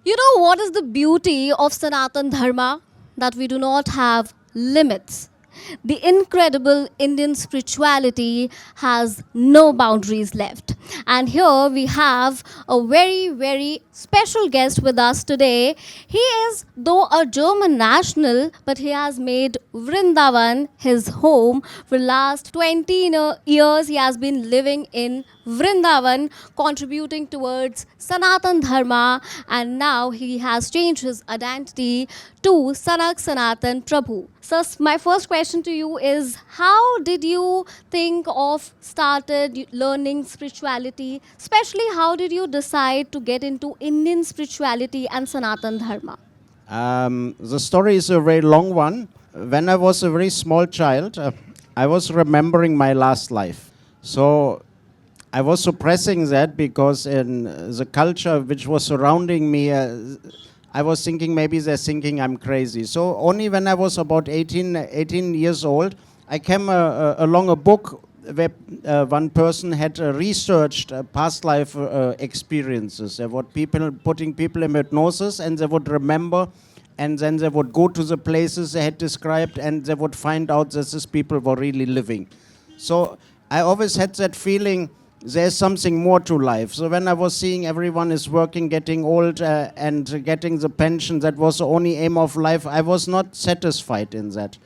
You know what is the beauty of Sanatan Dharma? That we do not have limits. The incredible Indian spirituality has no boundaries left. And here we have a very, very special guest with us today. He is, though a German national, but he has made Vrindavan his home. For last 20 years, he has been living in Vrindavan, contributing towards Sanatan Dharma, and now he has changed his identity to Sanatan Prabhu. So my first question to you is, how did you think of started learning spirituality? Especially, how did you decide to get into Indian spirituality and Sanatan Dharma? The story is a very long one. When I was a very small child, I was remembering my last life. So I was suppressing that because in the culture which was surrounding me, I was thinking maybe they're thinking I'm crazy. So only when I was about 18 years old, I came along a book where one person had researched past life experiences. There were people putting people in hypnosis, and they would remember, and then they would go to the places they had described, and they would find out that these people were really living. So I always had that feeling there's something more to life. So when I was seeing everyone is working, getting old, and getting the pension, that was the only aim of life, I was not satisfied in that.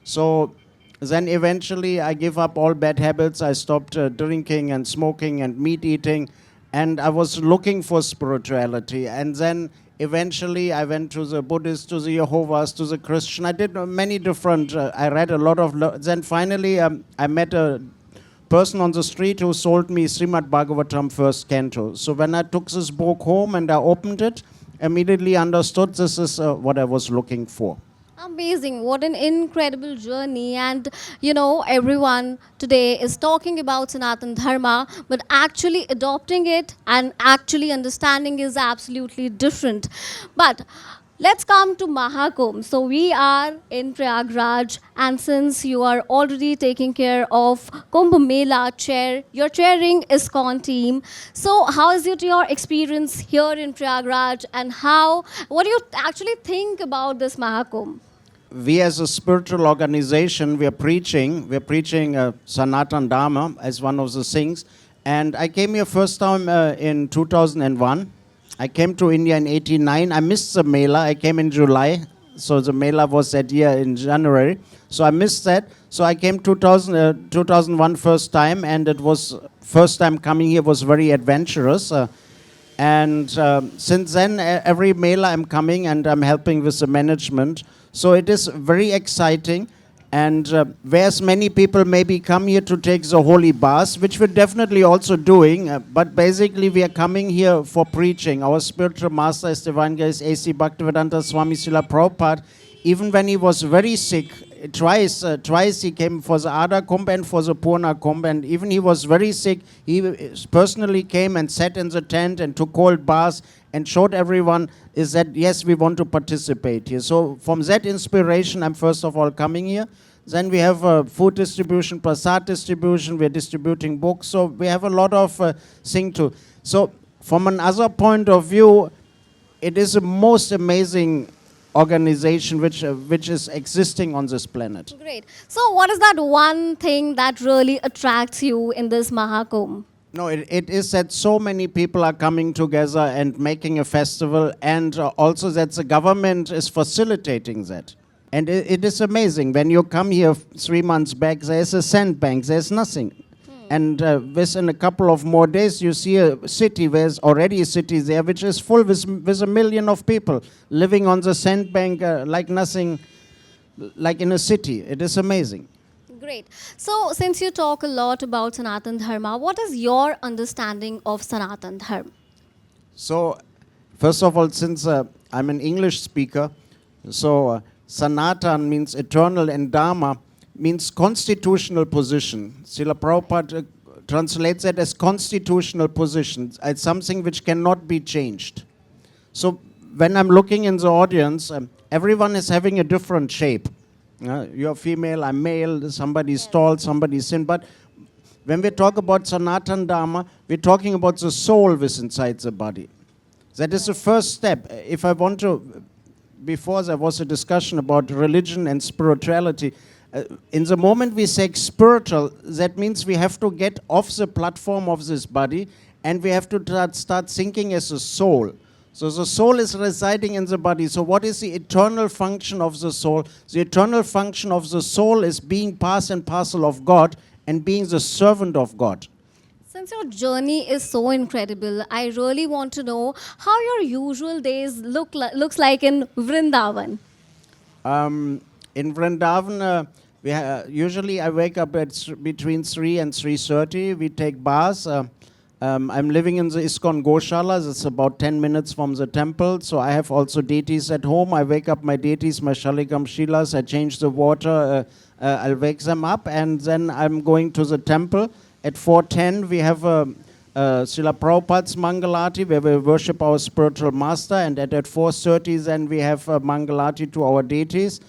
So then eventually I gave up all bad habits. I stopped drinking and smoking and meat eating, and I was looking for spirituality. And then eventually I went to the Buddhist, to the Jehovah's, to the Christian. I did many different, I read a lot of, then finally I met a person on the street who sold me Srimad Bhagavatam first canto. So when I took this book home and I opened it, immediately understood this is what I was looking for. Amazing. What an incredible journey. And you know, everyone today is talking about Sanatan Dharma, but actually adopting it and actually understanding is absolutely different. But let's come to Mahakumbh. So we are in Prayagraj, and since you are already taking care of Kumbh Mela chair, you're chairing ISKCON team. So how is it your experience here in Prayagraj, and what do you actually think about this Mahakumbh? We as a spiritual organization, we're preaching Sanatan Dharma as one of the things. And I came here first time in 2001. I came to India in 89. I missed the Mela. I came in July. So the Mela was that year in January. So I missed that. So I came 2001 first time, and it was first time coming here was very adventurous. And since then, every Mela I'm coming and I'm helping with the management. So it is very exciting. And whereas many people maybe come here to take the holy bath, which we're definitely also doing, but basically we are coming here for preaching. Our spiritual master is Divine Grace A.C. Bhaktivedanta Swami Srila Prabhupada. Even when he was very sick, twice he came for the Adha Kumbh and for the Purna Kumbh, and even he was very sick, he personally came and sat in the tent and took cold baths and showed everyone is that yes, we want to participate here. So from that inspiration, I'm first of all coming here. Then we have food distribution, prasad distribution, we're distributing books, so we have a lot of thing to. So from another point of view, it is the most amazing organization which is existing on this planet. Great. So what is that one thing that really attracts you in this Mahakumbh? No, it is that so many people are coming together and making a festival, and also that the government is facilitating that. And it is amazing. When you come here 3 months back, there's a sandbank, there's nothing. And within a couple of more days, you see a city, there's already a city there, which is full with 1 million of people living on the sandbank like nothing, like in a city. It is amazing. Great. So since you talk a lot about Sanatan Dharma, what is your understanding of Sanatan Dharma? So, first of all, since I'm an English speaker, so Sanatan means eternal and Dharma means constitutional position. Srila Prabhupada translates that as constitutional position. It's something which cannot be changed. So when I'm looking in the audience, everyone is having a different shape. You're female, I'm male, somebody's tall, somebody's thin. But when we talk about Sanatan Dharma, we're talking about the soul within inside the body. That is the first step. If I want to, before there was a discussion about religion and spirituality. In the moment we say spiritual, that means we have to get off the platform of this body and we have to start thinking as a soul. So the soul is residing in the body. So what is the eternal function of the soul? The eternal function of the soul is being part and parcel of God and being the servant of God. Since your journey is so incredible, I really want to know how your usual days looks like in Vrindavan. In Vrindavan, usually I wake up at between 3 and 3:30. We take baths. I'm living in the ISKCON Goshala. It's about 10 minutes from the temple. So I have also deities at home. I wake up my deities, my Shaligam Shilas. I change the water. I'll wake them up. And then I'm going to the temple. At 4:10, we have Srila Prabhupada's Mangalati, where we worship our spiritual master. And at 4:30, then we have Mangalati to our deities.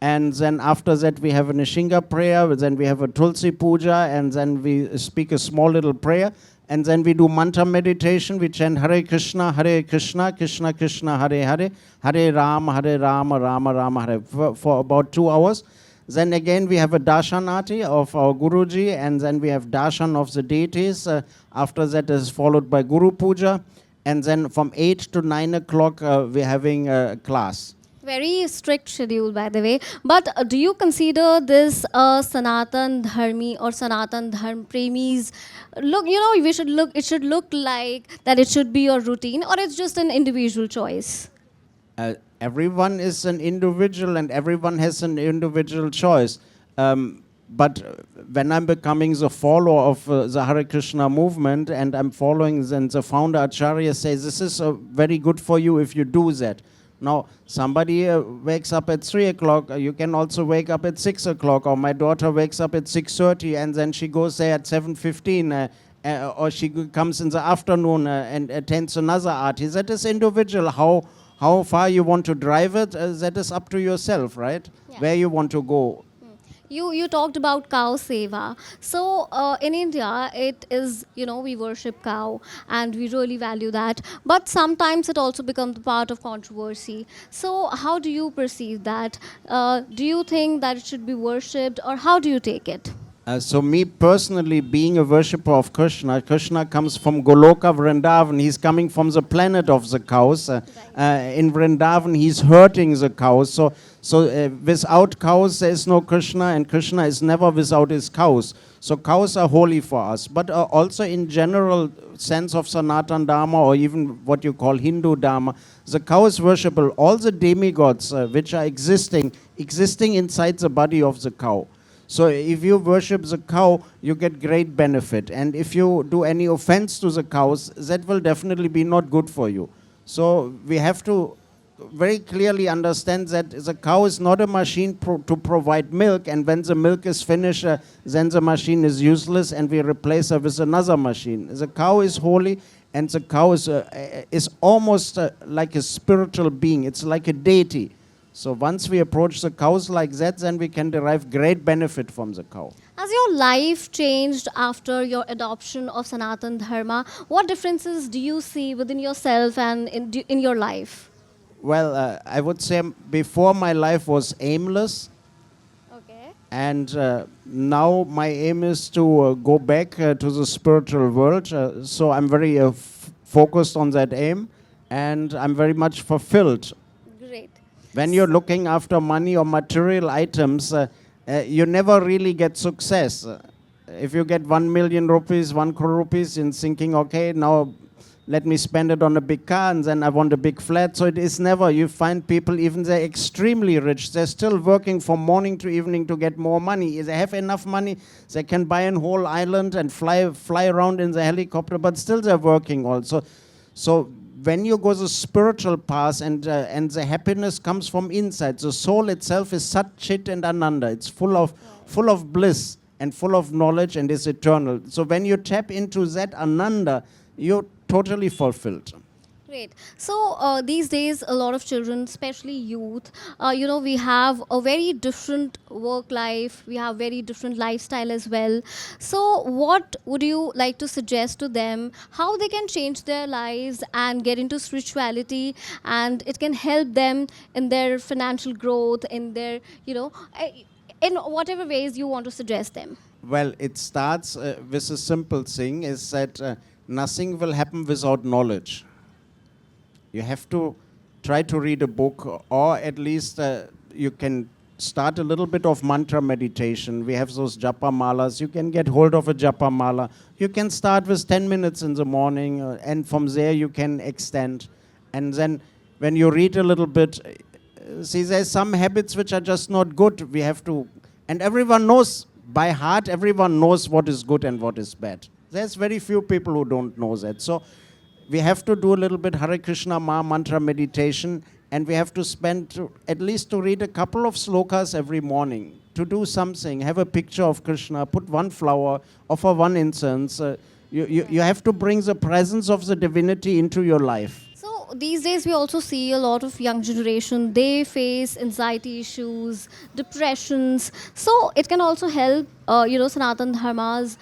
And then after that, we have a Nishinga prayer. Then we have a Tulsi Puja. And then we speak a small little prayer. And then we do mantra meditation. We chant Hare Krishna, Krishna Krishna, Hare Hare, Hare Rama, Rama Rama, Hare, for about 2 hours. Then again, we have a Darshanati of our Guruji, and then we have Darshan of the deities. After that is followed by Guru Puja. And then from 8 to 9 o'clock, we're having a class. Very strict schedule, by the way. But do you consider this Sanatan Dharmi or Sanatan Dharm Premis? Look, it should look like that it should be your routine, or it's just an individual choice? Everyone is an individual and everyone has an individual choice. But when I'm becoming the follower of the Hare Krishna movement and I'm following, then the founder Acharya says, this is very good for you if you do that. Now, somebody wakes up at 3 o'clock, you can also wake up at 6 o'clock, or my daughter wakes up at 6:30 and then she goes there at 7:15, or she comes in the afternoon and attends another artist. That is individual. How far you want to drive it, that is up to yourself, right? Yeah. Where you want to go. You talked about Cow Seva. So in India, it is, we worship cow and we really value that. But sometimes it also becomes part of controversy. So how do you perceive that? Do you think that it should be worshipped, or how do you take it? So me personally, being a worshipper of Krishna, Krishna comes from Goloka Vrindavan. He's coming from the planet of the cows. In Vrindavan, he's herding the cows. So without cows, there is no Krishna, and Krishna is never without his cows. So cows are holy for us. But also in general sense of Sanatan Dharma, or even what you call Hindu Dharma, the cow is worshipable. All the demigods which are existing inside the body of the cow. So if you worship the cow, you get great benefit. And if you do any offense to the cows, that will definitely be not good for you. So we have to very clearly understand that the cow is not a machine to provide milk, and when the milk is finished, then the machine is useless and we replace her with another machine. The cow is holy, and the cow is almost like a spiritual being. It's like a deity. So once we approach the cows like that, then we can derive great benefit from the cow. Has your life changed after your adoption of Sanatan Dharma? What differences do you see within yourself and in your life? Well, I would say before my life was aimless. Okay. And now my aim is to go back to the spiritual world. So I'm very focused on that aim, and I'm very much fulfilled. Great. When you're looking after money or material items, you never really get success. If you get 1 million rupees, 1 crore rupees, in thinking, okay, now let me spend it on a big car, and then I want a big flat. So it is never. You find people, even they're extremely rich, they're still working from morning to evening to get more money. If they have enough money, they can buy a whole island and fly around in the helicopter, but still they're working also. So when you go the spiritual path, and the happiness comes from inside, the soul itself is Sat, Chit and Ananda. It's full of bliss and full of knowledge, and is eternal. So when you tap into that Ananda, you're totally fulfilled. Great. So these days, a lot of children, especially youth, we have a very different work life. We have very different lifestyle as well. So, what would you like to suggest to them? How they can change their lives and get into spirituality, and it can help them in their financial growth, in their, in whatever ways you want to suggest them. Well, it starts with a simple thing: is that nothing will happen without knowledge. You have to try to read a book, or at least you can start a little bit of mantra meditation. We have those japa malas. You can get hold of a japa mala. You can start with 10 minutes in the morning, and from there you can extend. And then when you read a little bit, see, there's some habits which are just not good. We have to, and everyone knows by heart, everyone knows what is good and what is bad. There's very few people who don't know that. So we have to do a little bit Hare Krishna mantra meditation, and we have to spend at least to read a couple of slokas every morning, to do something, have a picture of Krishna, put one flower, offer one incense. You have to bring the presence of the divinity into your life. So these days we also see a lot of young generation, they face anxiety issues, depressions. So it can also help, Sanatan Dharma's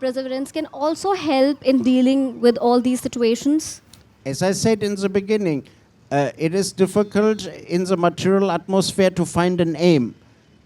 perseverance can also help in dealing with all these situations. As I said in the beginning, it is difficult in the material atmosphere to find an aim.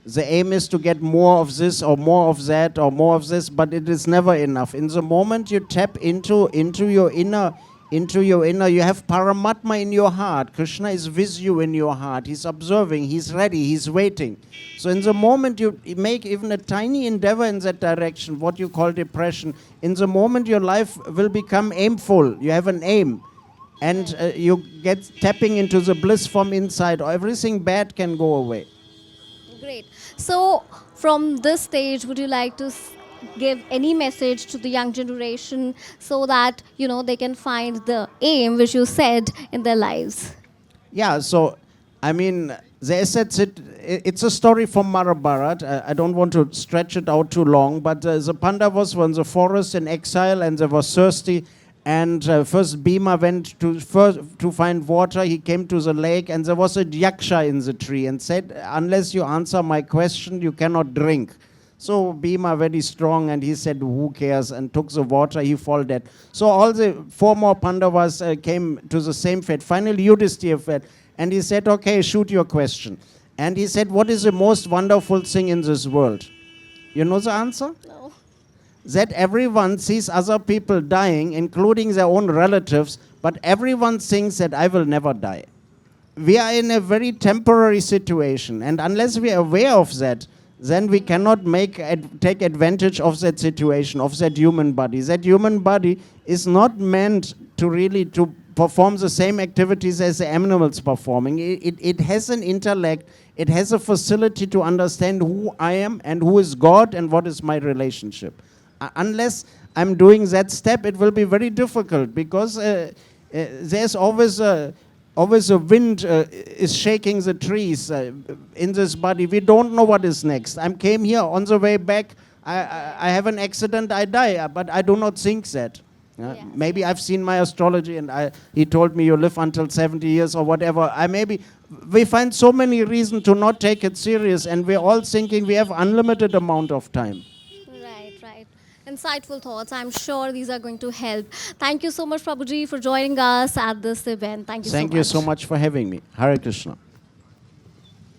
The aim is to get more of this or more of that or more of this, but it is never enough. In the moment you tap into your inner, you have Paramatma in your heart. Krishna is with you in your heart. He's observing, he's ready, he's waiting. So in the moment you make even a tiny endeavor in that direction, what you call depression, in the moment your life will become aimful. You have an aim. And you get tapping into the bliss from inside, or everything bad can go away. Great. So from this stage, would you like to give any message to the young generation so that, they can find the aim which you said in their lives? Yeah, so, I mean, it's a story from Mahabharata. I don't want to stretch it out too long, but the Pandavas were in the forest in exile and they were thirsty. And first Bhima went to find water. He came to the lake, and there was a yaksha in the tree and said, unless you answer my question, you cannot drink. So Bhima, very strong, and he said, who cares, and took the water. He fell dead. So all the four more Pandavas came to the same fate. Finally Yudhishthira fed, and he said, okay, shoot your question. And he said, what is the most wonderful thing in this world? You know the answer? No. That everyone sees other people dying, including their own relatives, but everyone thinks that I will never die. We are in a very temporary situation, and unless we are aware of that, then we cannot take advantage of that situation, of that human body. That human body is not meant to really to perform the same activities as the animals performing. It has an intellect, it has a facility to understand who I am and who is God and what is my relationship. Unless I'm doing that step, it will be very difficult, because there's always a wind is shaking the trees in this body. We don't know what is next. I came here on the way back. I have an accident, I die, but I do not think that. Yes. Maybe I've seen my astrology and he told me you live until 70 years or whatever. We find so many reasons to not take it serious, and we're all thinking we have unlimited amount of time. Right. Insightful thoughts. I'm sure these are going to help. Thank you so much, Prabhuji, for joining us at this event. Thank you so much. Thank you so much for having me. Hare Krishna.